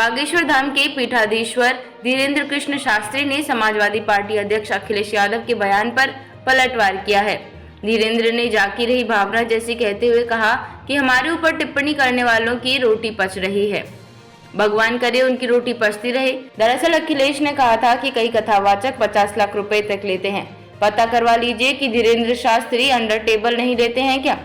बागेश्वर धाम के पीठाधीश्वर धीरेन्द्र कृष्ण शास्त्री ने समाजवादी पार्टी अध्यक्ष अखिलेश यादव के बयान पर पलटवार किया है। धीरेन्द्र ने जाकी रही भावना जैसी कहते हुए कहा कि हमारे ऊपर टिप्पणी करने वालों की रोटी पच रही है, भगवान करे उनकी रोटी पचती रहे। दरअसल अखिलेश ने कहा था कि कई कथावाचक 50 लाख रुपए तक लेते हैं, पता करवा लीजिए कि धीरेन्द्र शास्त्री अंडर टेबल नहीं लेते हैं क्या।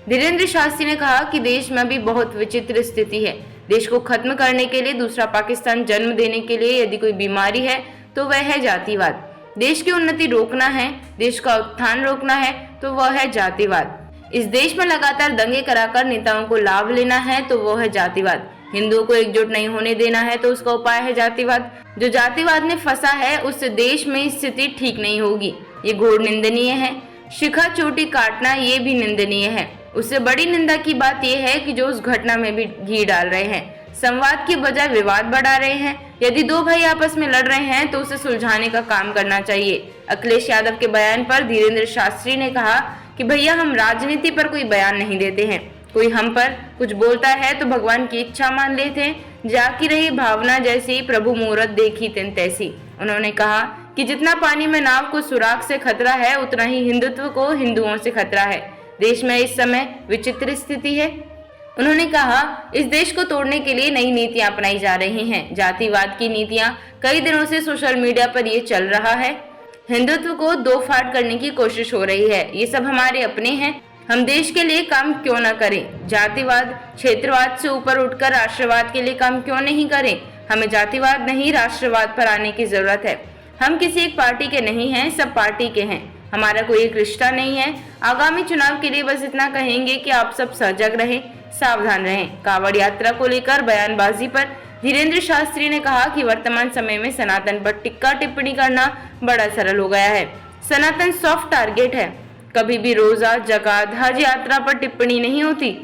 धीरेन्द्र शास्त्री ने कहा कि देश में भी बहुत विचित्र स्थिति है। देश को खत्म करने के लिए, दूसरा पाकिस्तान जन्म देने के लिए यदि कोई बीमारी है तो वह है जातिवाद। देश की उन्नति रोकना है, देश का उत्थान रोकना है तो वह है जातिवाद। इस देश में लगातार दंगे कराकर नेताओं को लाभ लेना है तो वो है जातिवाद। हिंदुओं को एकजुट नहीं होने देना है तो उसका उपाय है जातिवाद। जो जातिवाद में फंसा है उस देश में स्थिति ठीक नहीं होगी। ये घोर निंदनीय है। शिखा चोटी काटना ये भी निंदनीय है। उससे बड़ी निंदा की बात यह है कि जो उस घटना में भी घी डाल रहे हैं, संवाद की बजाय विवाद बढ़ा रहे हैं। यदि दो भाई आपस में लड़ रहे हैं तो उसे सुलझाने का काम करना चाहिए। अखिलेश यादव के बयान पर धीरेन्द्र शास्त्री ने कहा कि भैया, हम राजनीति पर कोई बयान नहीं देते हैं। कोई हम पर कुछ बोलता है तो भगवान की इच्छा मान लेते हैं। जाकी रही भावना जैसी, प्रभु मुहूर्त देखी तिन तैसी। उन्होंने कहा कि जितना पानी में नाव को सुराग से खतरा है, उतना ही हिंदुत्व को हिंदुओं से खतरा है। देश में इस समय विचित्र स्थिति है। उन्होंने कहा इस देश को तोड़ने के लिए नई नीतियां अपनाई जा रही हैं। जातिवाद की नीतियां कई दिनों से सोशल मीडिया पर ये चल रहा है। हिंदुत्व को दो फाड़ करने की कोशिश हो रही है। ये सब हमारे अपने हैं, हम देश के लिए काम क्यों न करें। जातिवाद क्षेत्रवाद से ऊपर उठकर राष्ट्रवाद के लिए काम क्यों नहीं करें। हमें जातिवाद नहीं, राष्ट्रवाद पर आने की जरूरत है। हम किसी एक पार्टी के नहीं हैं, सब पार्टी के हैं। हमारा कोई एक रिश्ता नहीं है। आगामी चुनाव के लिए बस इतना कहेंगे कि आप सब सजग रहें, सावधान रहें। कांवड़ यात्रा को लेकर बयानबाजी पर धीरेन्द्र शास्त्री ने कहा कि वर्तमान समय में सनातन पर टिक्का टिप्पणी करना बड़ा सरल हो गया है। सनातन सॉफ्ट टारगेट है। कभी भी रोजा, जकात, हज यात्रा पर टिप्पणी नहीं होती।